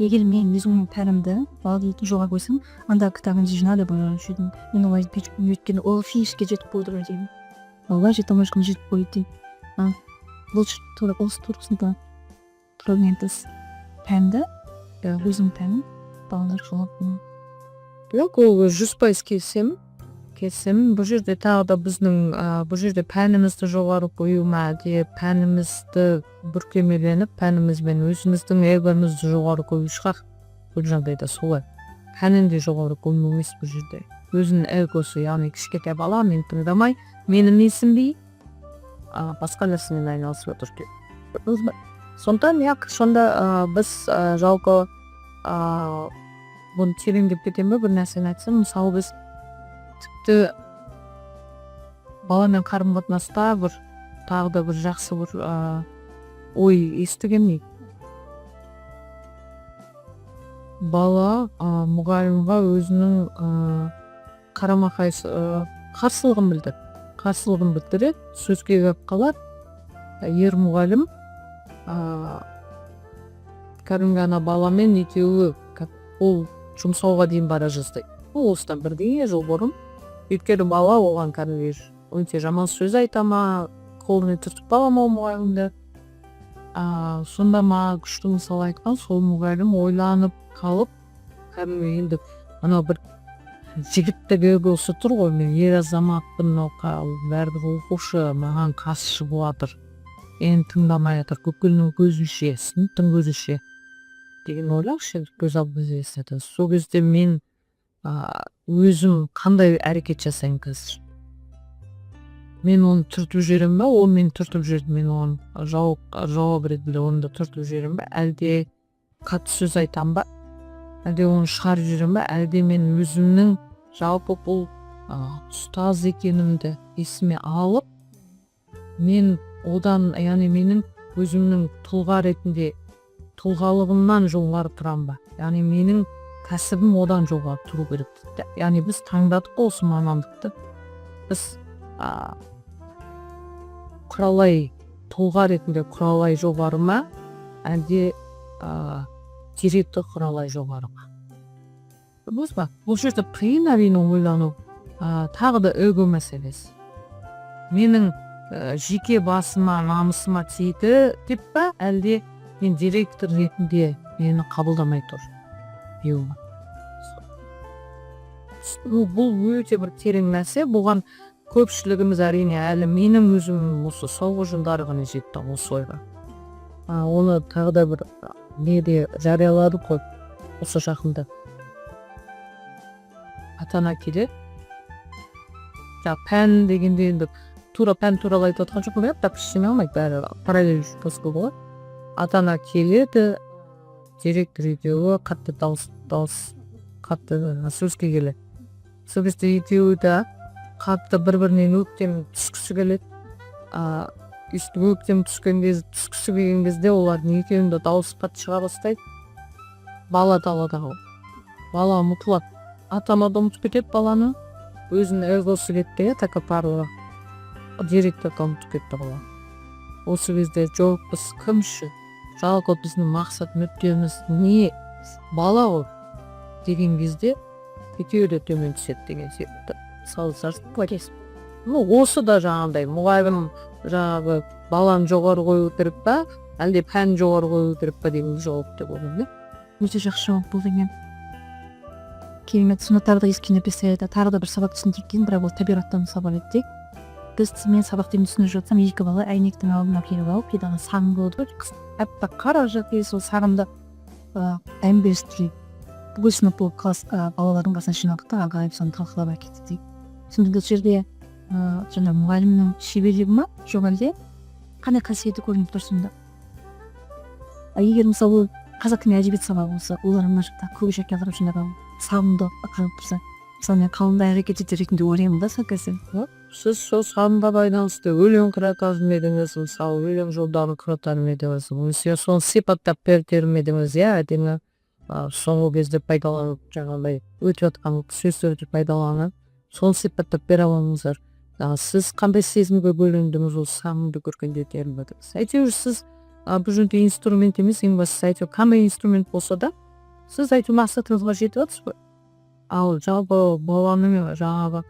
Егер мен өзімнің пәнімді балды жоға қойсам, анда кітабын жинады бұны жүрдім. Мен олай өйткені ол финишке жетіп қойды деймін. Олай жете алмай жатқан жетіп қойды дейді. Бұл тура осы тұрғысында тұрғымен тыс пәнді, өзім пәнім балалар жолап. Жоқ, ол 100% келісемін. Бұл жерде тағы да біздің бұл жерде пәнімізді жоғары қою ма, пәнімізді бүркемеленіп, пәнімізбен өзіміздің эгомызды жоғары қою шығар. Бұл жағдайда солай. Пәнін де жоғары қою емес бұл жерде. Өзінің эгосы, яғни кішкентай бала, мен тыңдамай, мені менсінбей, басқа нәрсемен айналысып отыр. Сонда біз жалпы бұны тереңдеп кетемін бе, бір нәрсені айтсам, мысалы біз тіпті баламен қарым-қатынаста бір тағы да бір жақсы бір ой естігенмін. Бала мұғалімге өзінің қарсылығын білдіреді, сөзге келіп қалады. Ер мұғалім кәдімгі ана баламен екеуі ол жұмсауға дейін бара жаздайды. Ол осыдан бірдеңе жыл бұрын. Өйткені бала оған кәдімгі өте жаман сөз айта ма, қолын түртіп бала ма мұғалімді. Сонда ма күшті мысал айтқан, сол мұғалім ойланып қалып, кәдімгі енді ана бір жігіттік эгосы тұр ғой, мен ер азаматпын, бәрібір оқушы маған қасшы болатыр. Енді тыңдамай жатыр, көкілінің көзінше, сыныптың көзінше деген ойлаңызшы, көз алдыңызға елестетеді. Сол кезде мен өзім қандай әрекет жасаймын қазір? Мен оны түртіп жіберемін бе? Ол мені түртіп жүрді, мен оны жауап ретінде оны да түртіп жіберемін бе? Әлде қатты сөз айтамын ба? Әлде оны шығарып жіберемін бе? Әлде мен өзімнің жалпы бұл ұстаз екенімді есіме алып, мен одан, яғни менің өзімнің тұлға ретінде тұлғалығымнан жоғары тұрам ба? Яғни менің кәсібім одан жоғары тұру керек дейді. Яғни біз таңдадық осы мамандықты. Біз құралай тұлға ретінде құралай жоғары ма, әлде директор құралай жоғары ма? Бұл жерде қиын әрине ойлану, тағы да эго мәселесі. Менің жеке басыма, намысыма тиді деп па, әлде мен директор ретінде мені қабылдамай тұр. Бұл өте бір терең нәрсе. Бұған көпшілігіміз әрине әлі менің өзім осы соңғы жылдары ғана жетті осы ойға. Оны тағы да бір неде жариялады қой осы жақында. Ата-ана келеді. Пән дегенде енді тура пән туралы айтып отқан жоқ, бірақ тап ештеңе алмайды, бәрі параллель посқа болады. Ата-ана келеді, директор екеуі қатты қатты сөзге келеді. Сол кезде екеуі де қатты бір-бірінен өктем түскісі келеді. үстү көктем түшкөн кезде түшкүсү келген кезде олардын экөөүндө дауыс кат чыга баштайт. Бала далада калат. Бала умутулат. Ата-ана да унутуп кетет баланы. Өзүнүн эгосу кетти, такапарова. Директор да унутуп кетти бала. Осы кезде жок биз кимши? Жалпы биздин максат мүддемиз не? Бала ол деген кезде экөө да төмөн түшөт деген секилди. Салсаңыз, осы да жаңандай мугайым жаңағы баланы жогору коюу керек ба, әлде пән жогору коюу керек ба деген жооп деп ойлойм. Өте жакшы жооп бул деген. Керемет. Сонда тағы да еске написать тағы да бір сабақ түсініп кеткен, бірақ ол табиғаттан сабақ еді. Біз мен сабақты түсініп жатсам, екі бала әйнектің алдына келіп алып, педаны сағым болды. Аппақ қара жатыр, сол сағымды әмбестірей. Бүгін сынып болып класс балалардың қасына жиналдық та, ағайып соны талқылап әкетті. Сонда бұл жерде жаңа мұғалімнің шеберлігі ма, жоқ әлде қандай қасиеті көрініп тұр сонда? Егер мысалы қазақ тілі әдебиет сабағы болса, олар мына жақта көк жаққа қарап жаңағы сағымды қарап тұрса, мысалы мен қалындай әрекет етер ретінде ойлаймын да сол кезде. Сіз сол сағымға байланысты өлең қырататын едіңіз, мысалы өлең жолдарын қырататын едіңіз, немесе соны сипаттап берер едіңіз, иә, әдемі соңғы кезде пайдаланып жаңағыдай өтіп жатқан сөздерді пайдаланып, соны сипаттап бере алыңыздар. Сіз қандай сезімге бөлендіңіз ол сағымды көргенде дерім едіңіз. Әйтеуір сіз бұл жерде инструмент емес, ең бастысы әйтеуір қандай инструмент болса да, сіз әйтеуір мақсатыңызға жетіп жатсыз ғой. Ал жалпы баланың жаңағы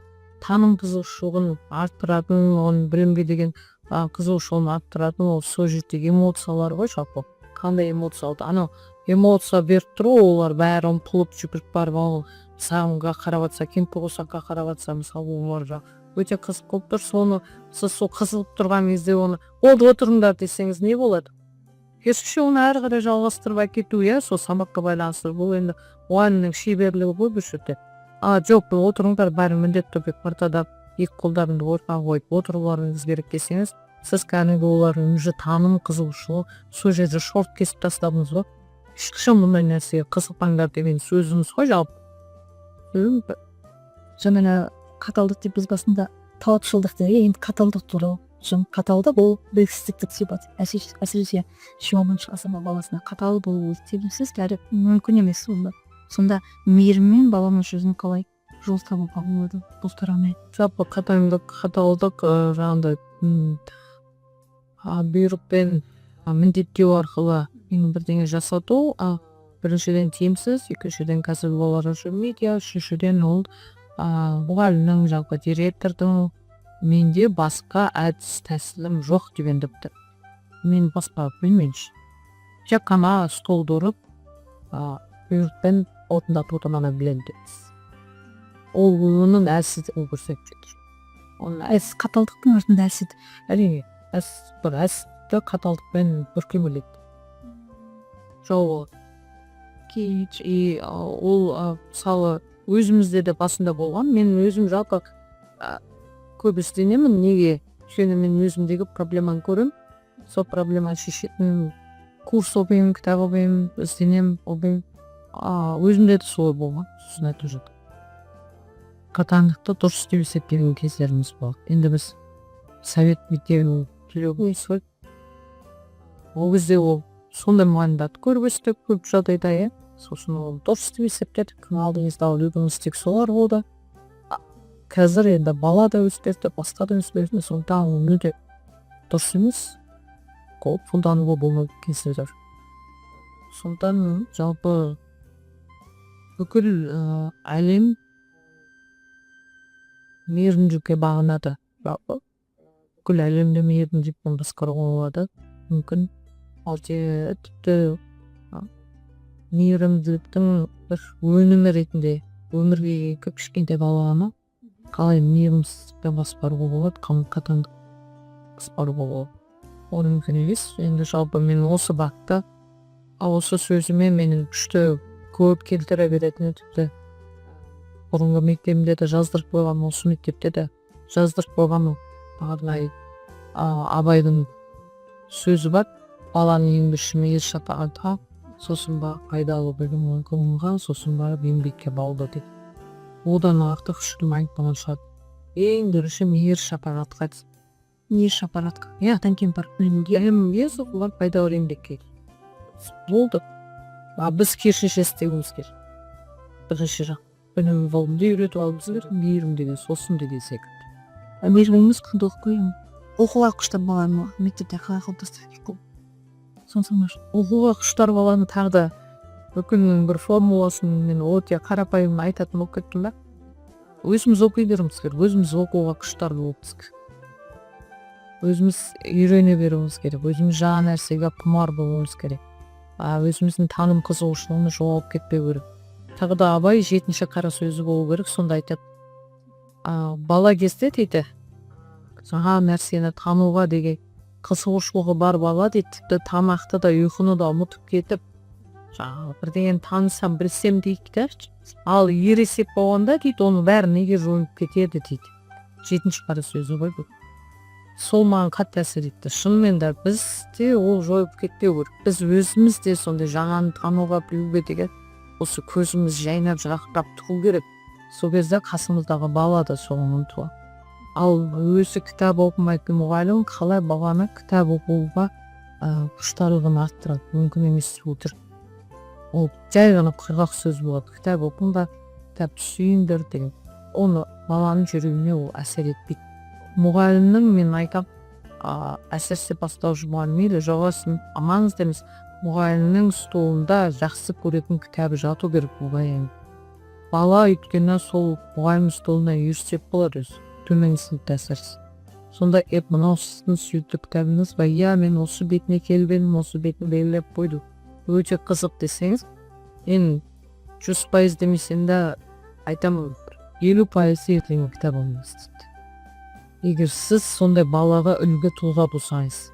таным қызығушылығын арттыратын, оның білімге деген қызығушылығын арттыратын ол сол жердегі эмоциялар ғой жалпы. Қандай эмоцияларды? Анау эмоция беріп тұру, олар бәрі ұмтылып жүгіріп барып, ол сағымға қарап жатса, кемпір-қосаққа қарап жатса, мысалы олар өте қызық болып тұр. Соны сіз сол қызығып тұрған кезде оны олды отырыңдар десеңіз не болады? Керісінше оны әрі қарай жалғастырып әкету, иә, сол сабаққа байланысты. Бұл енді мұғалімнің шеберлігі ғой бұл жерде. Жоқ, бұл отырыңдар бәрі міндетті түрде партада екі қолдарыңды ортаға қойып отыруларыңыз керек десеңіз, сіз кәдімгі олардың уже таным қызығушылығы сол жерде шорт кесіп тастадыңыз ғой. Ешқашан мұндай нәрсеге қызықпаңдар деген сөзіңіз ғой жалпы. Жаңа қаталдық деп біз басында талапшылдық деген, енді қаталдық туралы. Қаталдық ол белгісіздіктік сипат. Әсіресе 10-шы ғасыр баласына қатал болу себепсіз әрі мүмкін емес онда. Сонда мейіріммен баланың жүзін қалай жол табуға болады бұл тараумен? Жалпы қаталдық жаңағыдай бұйрықпен міндеттеу арқылы бірдеңе жасату, біріншіден тиімсіз, екіншіден қазір олар жүрмейді, үшіншіден ол мұғалімнің жалпы директордың менде басқа әдіс тәсілім жоқ деген депті. Мен басқа білмеймін. Тек қана столды ұрып бұйрықпен орындатып отырғаны білемін депсіз. Ол оның әлсіздігін көрсетеді. Оның қаталдықтың артында әлсіздік. Әрине, бір әлсіздікті қаталдықпен бүркемелейді. Жауы ол мысалы өзімізде де басында болған. Мен өзім жалпы көп ізденемін. Неге? Өйткені мен өзімдегі проблеманы көремін. Сол проблеманы шешетін курс оқимын, кітап оқимын, ізденемін, оқимын. Өзімде де солай болған. Сосын айтып жатыр. Қатаңдықты дұрыс деп есептеген кездеріміз болады. Енді біз совет мектебінің түлегіміз ғой. Ол кезде ол сондай мұғалімдерді көріп өстік көп жағдайда, иә. Сосын ол дұрыс деп есептедік. Алдыңызда үлгіңіз тек солар болды. Қазір енді бала да өзгерді, басқа да өзгерді. Сондықтан ол мүлде дұрыс емес. Көп қолдануға болмайды кездер. Сондықтан жалпы бүкіл әлем мейірімділікке бағынады. Жалпы бүкіл әлемді мейірімділікпен басқаруға болады. Мүмкін тіпті мейірімділіктің бір өнімі ретінде өмірге көп кішкентай баланы қалай мейірімсіздікпен басқаруға болады, қатаңдық басқаруға болады. Ол мүмкін емес. Енді жалпы мен осы бағытта осы сөзіме менің күшті көп келтіре беретіні тіпті бұрынғы мектебімде де жаздырып қойған, осы мектепте де жаздырып қойған арнайы Абайдың сөзі бар. Баланың еңбекші мейір шапағатқа, сосын ба пайдалы білім ғылымға, сосын барып еңбекке баулы дейді. Одан артық ешкім айтпаған шығар. Ең бірінші мейір шапағатқа. еш аппаратқа Иә. одан кейін барып Емге солар пайда бар еңбекке болды. Біз керісінше істеуіміз керек. Бірінші жақ білім ғылымды үйретіп алуымыз керек, мейірім деген сосын деген секілді. мейіріміміз құндылық қой оқуға құштар баланы мектепте қалай қалыптастыру керек қой сонсың Оқуға құштар баланы тағы да бүкілінің бір формуласын мен өте қарапайым айтатын болып кеттім ба. Өзіміз оқи беруіміз керек, өзіміз оқуға құштар болуымыз керек. Өзіміз үйрене беруіміз керек, өзіміз жаңа нәрсеге құмар болуымыз керек. Өзіміздің таным қызығушылығына жоғалып кетпеу керек. Тағы да Абай 7-ші қара сөзі болу керек, сонда айтады. Бала кезде дейді, жаңа нәрсені тануға деген қызығушылығы бар бала дейді, тіпті тамақты да ұйқыны да ұмытып кетіп, жаңағы бірдеңені танысам, білсем дейді. Ал ересек болғанда дейді, оның бәрі неге жойылып кетеді дейді. 7-ші қара сөзі ғой бұл. Сол маған қатты әсер етті. Шынымен де бізде ол жойып кетпеу керек. Біз өзіміз де сондай жаңаны тануға білуге деген осы көзіміз жайнап жарқырап тұру керек. Сол кезде қасымыздағы бала да соған ұмтылады. Ал өзі кітап оқымайтын мұғалім қалай баланы кітап оқуға құштарлығын арттырады? Мүмкін емес отыр. Ол жай ғана құрғақ сөз болады. Кітап оқыңдар, кітап сүйіңдер деген. Оны баланың жүрегіне ол әсер етпейді. Мұғалімнің мен айтам, әсіресе бастауыш мұғалім мейлі жоғасын амаңыз деміз, мұғалімнің столында жақсы көретін кітабы жату керек мұғалім. Бала өйткені сол мұғалім столына үйірсеп болар өзі, төмен сыныпта әсірсе. Сонда мынау сіздің сүйікті кітабыңыз ба? Иә, мен осы бетіне келбедім, осы бетін белгілеп қойды. Өте қызық десеңіз, мен 100% демесем де айтамын, 50% ертеңгі кітап алыңыз дейді. Егер сіз сондай балаға үлгі тұлға болсаңыз.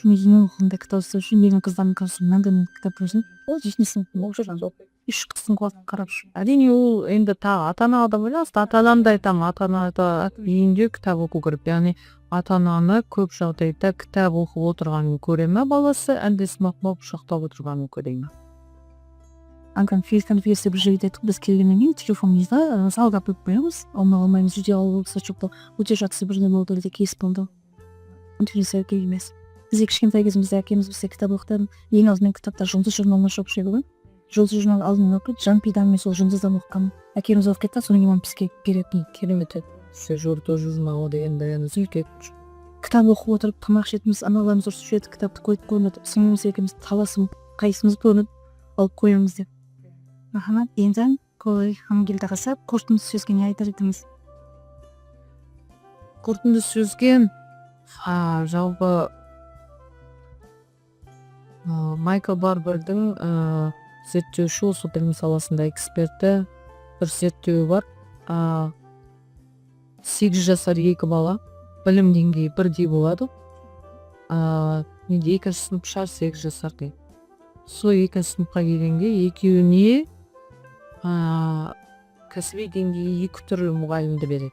Менің оқығанда кітап оқу үшін менің қыздарым мынандай кітап көрсін. Ол жешнесін оқып жүрген жоқ. Үш қыздың құлағын қарап жүр. Әрине ол енді тағы ата-анаға да байланысты. Ата-ананы да айтамын, ата-ана үйінде кітап оқу керек. Яғни ата-ананы көп жағдайда кітап оқып отырғанын көре ме баласы, әлде смартфон құшақтап отырғанын көре ме? Конференция бір жерде айтып, біз келгеннен кейін телефонымызда залға қойып қоямыз. Алмаймыз, жүде алып сочоқты өте жақсы бірден болды деп кейс болды. Конференция керек емес. Біз кішкентай кезімізде әкеміз бізде кітап оқыды. Ең алдымен кітаптар жұлдыз журналына шығып жүрген. Жұлдыз журнал алдымен оқиды, Жан-Пидан мен сол жұлдыздан оқығанмын. Әкеміз оқып кетті, содан кейін бізге керек керемет еді. Журто журналы деген дәлеңіз үлкен. Кітап оқып отырып тамақ ішетіміз, аналарымыз ұрысып жүреді, кітапты қойып қойып, сіңліміз екеуміз таласып, қайсымыз бөлініп алып қоямыз деп. Рахмет. Енді колай хамгелді қасап, қорытынды сөзге не айтар едіңіз? Қорытынды сөзге жалпы Майкл Барбердің зерттеуші, осы білім саласында эксперті бір зерттеуі бар. 8 жасар екі бала білім деңгейі бірдей болады. Менде 2 сынып шығар 8 жасар дейді. Сол 2 сыныпқа келгенде екеуіне кәсіби деңгейі 2 түрлі мұғалімді береді.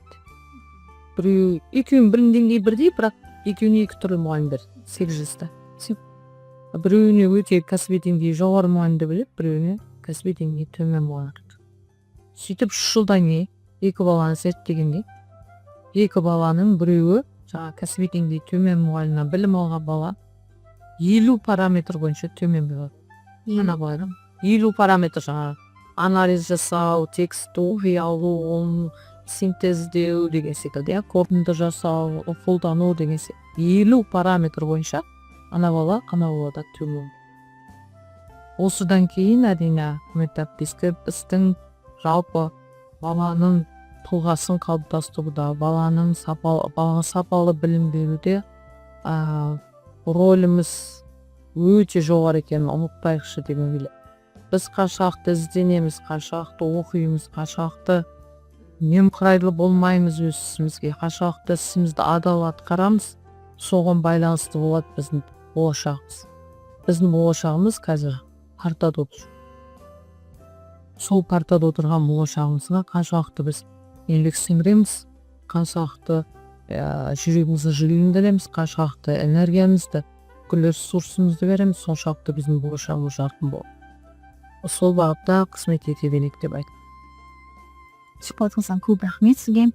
Екеуінің білім деңгейі бірдей, бірақ екеуіне 2 түрлі мұғалім береді 8 жаста. Біреуіне өте кәсіби деңгейі жоғары мұғалімді біліп, біреуіне кәсіби деңгейі төмен мұғалімді. Сөйтіп 3 жылдан кейін екі баланы зерттегенде, екі баланың біреуі жаңа кәсіби деңгейі төмен мұғалімнен білім алған бала 50 параметр бойынша төмен болады. 50 параметр жаңа анализ жасау, текст оқи алу, оны синтездеу деген секілді, қорытынды жасау, қолдану деген секілді. 50 параметр бойынша ана бала балада төмен. Осыдан кейін әрине біздің жалпы баланың тұлғасын қалыптастыруда, баланың сапалы білім беруде рөліміз өте жоғары екенін ұмытпайықшы деген келеді. Біз қаншалықты ізденеміз, қаншалықты оқимыз, қаншалықты немқұрайлы болмаймыз өз ісімізге, қаншалықты ісімізді адал атқарамыз, соған байланысты болады біздің болашағымыз. Біздің болашағымыз қазір партада отыр. Сол партада отырған болашағымызға қаншалықты біз еңбек сіңіреміз, қаншалықты жүрегімізді жылындыреміз, қаншалықты энергиямызды, күллі ресурсымызды береміз, соншалықты біздің болашағымыз жарқын болады. Сол бағытта қызмет ете берейік деп айтамын. Сұхбатыңыздан көп рахмет сізге.